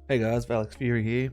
Hey guys, Valix Fury here.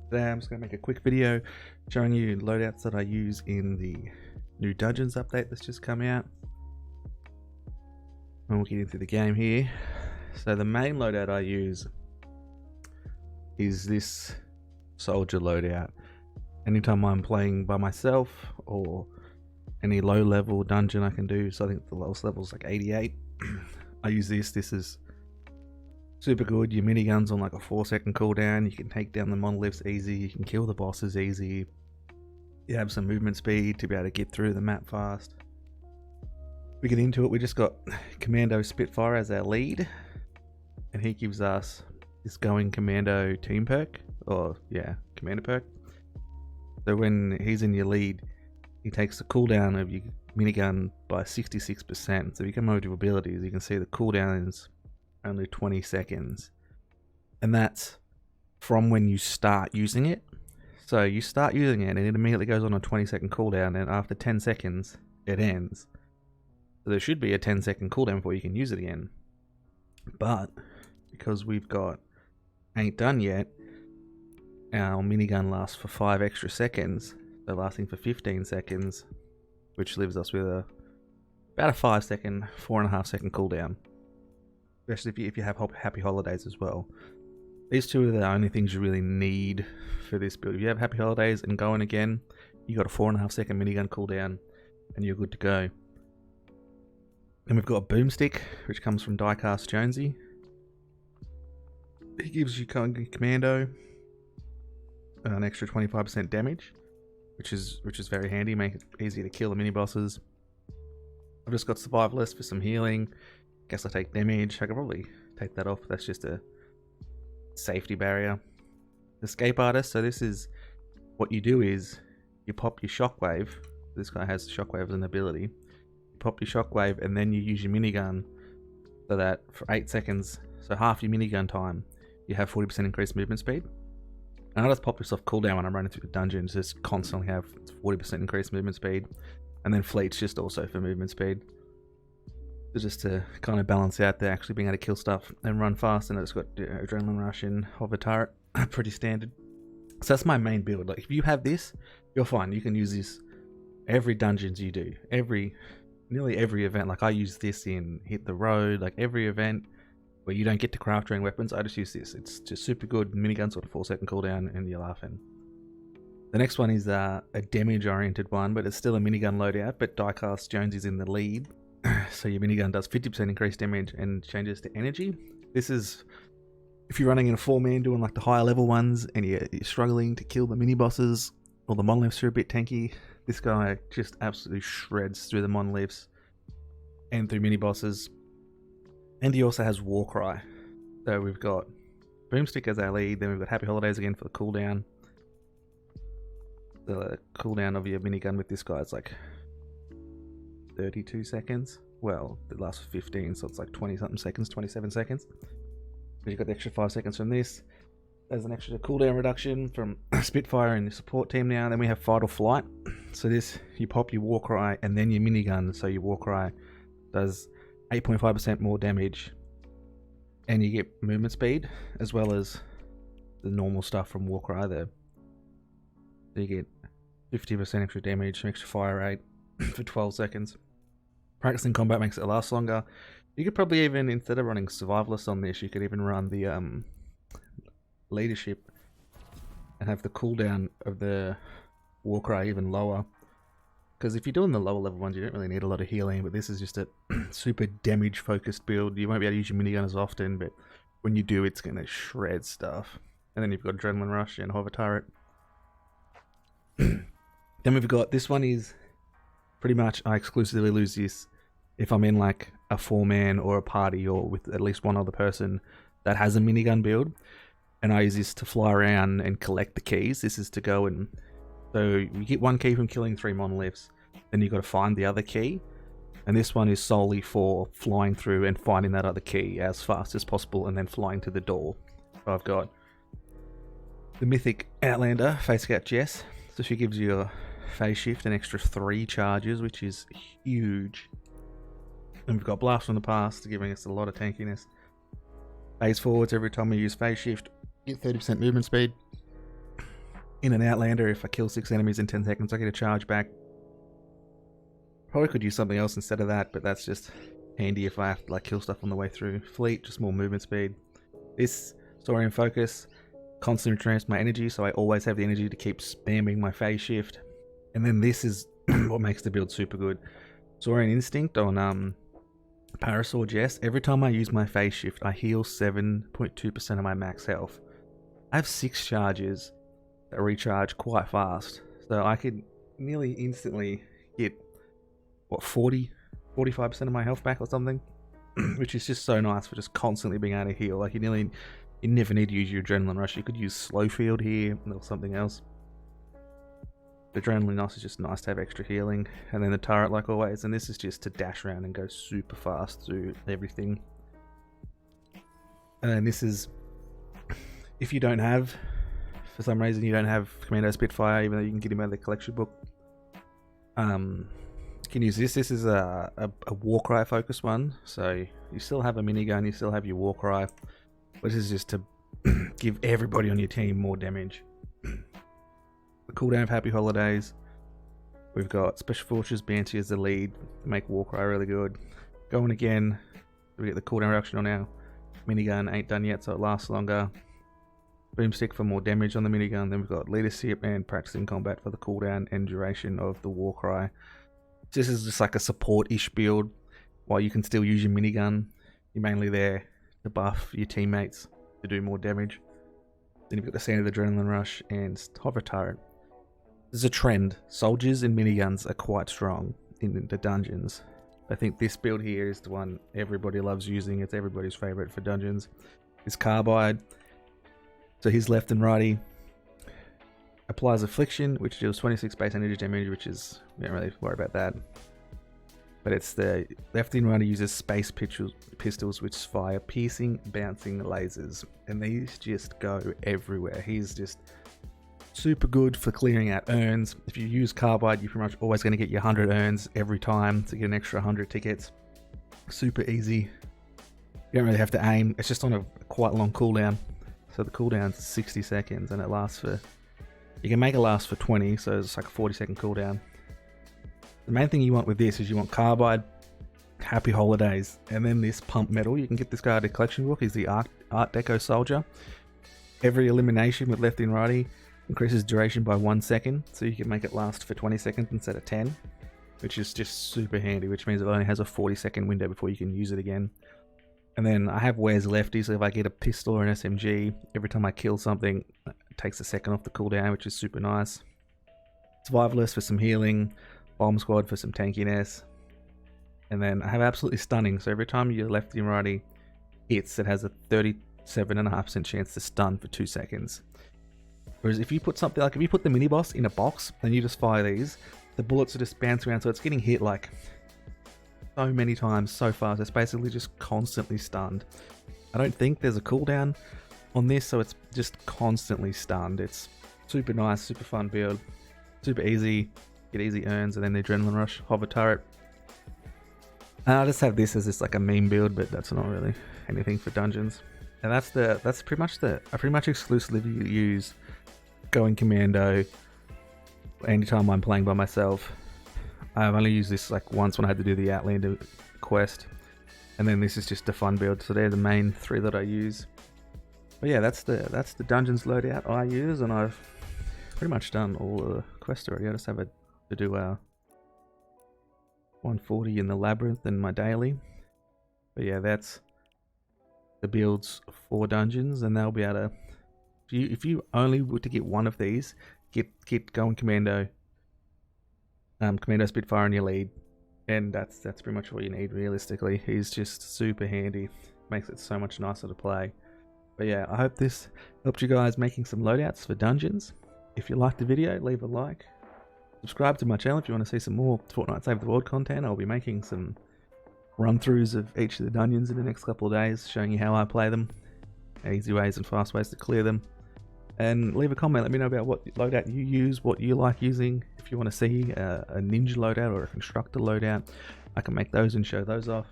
Today I'm just going to make a quick video showing you loadouts that I use in the new Dungeons update that's just come out. And we'll get into the game here. So the main loadout I use is this soldier loadout. Anytime I'm playing by myself or any low level dungeon I can do, so I think the lowest level is like 88, I use this. This is super good. Your minigun's on like a 4-second cooldown. You can take down the monoliths easy. You can kill the bosses easy. You have some movement speed to be able to get through the map fast. We get into it. We just got Commando Spitfire as our lead, and he gives us this Going Commando team perk, or yeah, commander perk. So when he's in your lead, he takes the cooldown of your minigun by 66%. So if you come over to abilities, you can see the cooldown is only 20 seconds, and that's from when you start using it. So you start using it and it immediately goes on a 20-second cooldown, and after 10 seconds it ends. So there should be a 10-second cooldown before you can use it again, but because we've got ain't done yet, our minigun lasts for 5 extra seconds, so lasting for 15 seconds, which leaves us with about a 5-second, 4.5-second cooldown. Especially if you have Happy Holidays as well. These two are the only things you really need for this build. If you have Happy Holidays and going again, you got a 4.5-second minigun cooldown and you're good to go. Then we've got a boomstick, which comes from Diecast Jonesy. He gives you Commando an extra 25% damage, which is very handy. Make it easy to kill the mini bosses. I've just got Survivalist for some healing. Guess I take damage. I could probably take that off. That's just a safety barrier. Escape Artist. So this is what you do is you pop your shockwave. This guy has shockwave as an ability. You pop your shockwave and then you use your minigun, so that for 8 seconds, so half your minigun time, you have 40% increased movement speed. And I just pop this off cooldown when I'm running through the dungeons. Just constantly have 40% increased movement speed, and then Fleet's just also for movement speed. Just to kind of balance out the actually being able to kill stuff and run fast. And it's got Adrenaline Rush and Hover Turret, pretty standard. So that's my main build. Like if you have this, you're fine. You can use this every dungeons you do, nearly every event. Like I use this in Hit the Road, like every event where you don't get to craft your own weapons, I just use this. It's just super good. Minigun sort of 4-second cooldown and you're laughing. The next one is a damage oriented one, but it's still a minigun loadout, but Diecast Jones is in the lead. So your minigun does 50% increased damage and changes to energy. This is if you're running in a 4-man doing like the higher level ones and you're struggling to kill the mini bosses, or the monoliths are a bit tanky. This guy just absolutely shreds through the monoliths and through mini bosses. And he also has Warcry. So we've got Boomstick as our lead, then we've got Happy Holidays again for the cooldown. The cooldown of your minigun with this guy is like 32 seconds. Well, it lasts for 15, so it's like 20 something seconds, 27 seconds. But you've got the extra 5 seconds from this. There's an extra cooldown reduction from Spitfire and the support team now. Then we have Fight or Flight. So this, you pop your Warcry and then your minigun. So your Warcry does 8.5% more damage, and you get movement speed as well as the normal stuff from Warcry there. So you get 50% extra damage, extra fire rate for 12 seconds. Practicing combat makes it last longer. You could probably even, instead of running Survivalist on this, you could even run the Leadership and have the cooldown of the Warcry even lower. Because if you're doing the lower level ones, you don't really need a lot of healing, but this is just a super damage focused build. You won't be able to use your minigun as often, but when you do, it's going to shred stuff. And then you've got Adrenaline Rush and Hover Turret. Then we've got, this one is pretty much, I exclusively lose this if I'm in like a 4-man or a party or with at least one other person that has a minigun build. And I use this to fly around and collect the keys. This is to go and, so you get 1 key from killing 3 monoliths, then you've got to find the other key. And this one is solely for flying through and finding that other key as fast as possible and then flying to the door. So I've got the Mythic Outlander, Face Scout Jess. So she gives you a phase shift, an extra 3 charges, which is huge. And we've got Blast from the Past, giving us a lot of tankiness. Phase forwards every time we use phase shift. Get 30% movement speed. In an Outlander, if I kill 6 enemies in 10 seconds, I get a charge back. Probably could use something else instead of that, but that's just handy if I have to like kill stuff on the way through. Fleet, just more movement speed. This story and focus constantly transfers my energy, so I always have the energy to keep spamming my phase shift. And then this is what makes the build super good. Saurian Instinct on Parasaur, yes. Every time I use my phase shift, I heal 7.2% of my max health. I have 6 charges that recharge quite fast, so I could nearly instantly get what 45% of my health back or something, which is just so nice for just constantly being able to heal. Like you never need to use your adrenaline rush. You could use slow field here or something else. The adrenaline rush is just nice to have extra healing, and then the turret like always. And this is just to dash around and go super fast through everything. And then this is if you don't have. For some reason you don't have Commando Spitfire, even though you can get him out of the collection book. You can use this. This is a Warcry focused one, so you still have a minigun, you still have your Warcry. This is just to give everybody on your team more damage. The cooldown of Happy Holidays. We've got Special Forces, Banshee as the lead to make Warcry really good. Going again, we get the cooldown reduction on our minigun. Ain't done yet, so it lasts longer. Boomstick for more damage on the minigun. Then we've got Leadership and Practicing Combat for the cooldown and duration of the Warcry. This is just like a support-ish build, while you can still use your minigun. You're mainly there to buff your teammates to do more damage. Then you've got the Standard Adrenaline Rush and Hover Turret. There's a trend. Soldiers and miniguns are quite strong in the dungeons. I think this build here is the one everybody loves using. It's everybody's favorite for dungeons. It's Carbide. So his left and righty applies Affliction, which deals 26 base energy damage, which is, we don't really worry about that. But it's the lefty and righty uses space pistols, which fire piercing, bouncing lasers. And these just go everywhere. He's just super good for clearing out urns. If you use Carbide, you're pretty much always going to get your 100 urns every time to get an extra 100 tickets. Super easy. You don't really have to aim. It's just on a quite long cooldown. So the cooldown's 60 seconds and it lasts for... You can make it last for 20, so it's like a 40-second cooldown. The main thing you want with this is you want Carbide, Happy Holidays, and then this Pump Metal. You can get this guy at a collection book. He's the Art Deco Soldier. Every elimination with lefty and righty increases duration by 1 second, so you can make it last for 20 seconds instead of 10, which is just super handy, which means it only has a 40-second window before you can use it again. And then I have Where's Lefty, so if I get a pistol or an SMG, every time I kill something, it takes a second off the cooldown, which is super nice. Survivalist for some healing, Bomb Squad for some tankiness. And then I have Absolutely Stunning, so every time your lefty and righty hits, it has a 37.5% chance to stun for 2 seconds. Whereas if you put something like, if you put the mini boss in a box and you just fire these, the bullets are just bouncing around, so it's getting hit like so many times so fast. It's basically just constantly stunned. I don't think there's a cooldown on this, so it's just constantly stunned. It's super nice, super fun build, super easy, get easy earns, and then the Adrenaline Rush, Hover Turret. I just have this as just like a meme build, but that's not really anything for dungeons. And that's pretty much I pretty much exclusively use Going Commando anytime I'm playing by myself. I've only used this like once when I had to do the Outlander quest, and then this is just a fun build. So they're the main 3 that I use. But yeah, that's the dungeons loadout I use, and I've pretty much done all the quests already. I just have to do 140 in the labyrinth and my daily. But yeah, that's the builds for dungeons, and they'll be able to. If you only were to get one of these, get Going Commando. Commando Spitfire in your lead, and that's pretty much all you need realistically. He's just super handy, makes it so much nicer to play. But yeah, I hope this helped you guys making some loadouts for dungeons. If you liked the video, leave a like, subscribe to my channel if you want to see some more Fortnite Save the World content. I'll be making some run-throughs of each of the dungeons in the next couple of days, showing you how I play them, easy ways and fast ways to clear them. And leave a comment, let me know about what loadout you use, what you like using. If you want to see a ninja loadout or a constructor loadout, I can make those and show those off.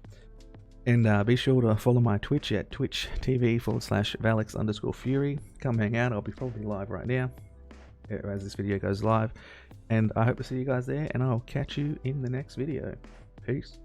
And be sure to follow my Twitch at twitch.tv/Valix_Fury. Come hang out. I'll be probably live right now as this video goes live. And I hope to see you guys there, and I'll catch you in the next video. Peace.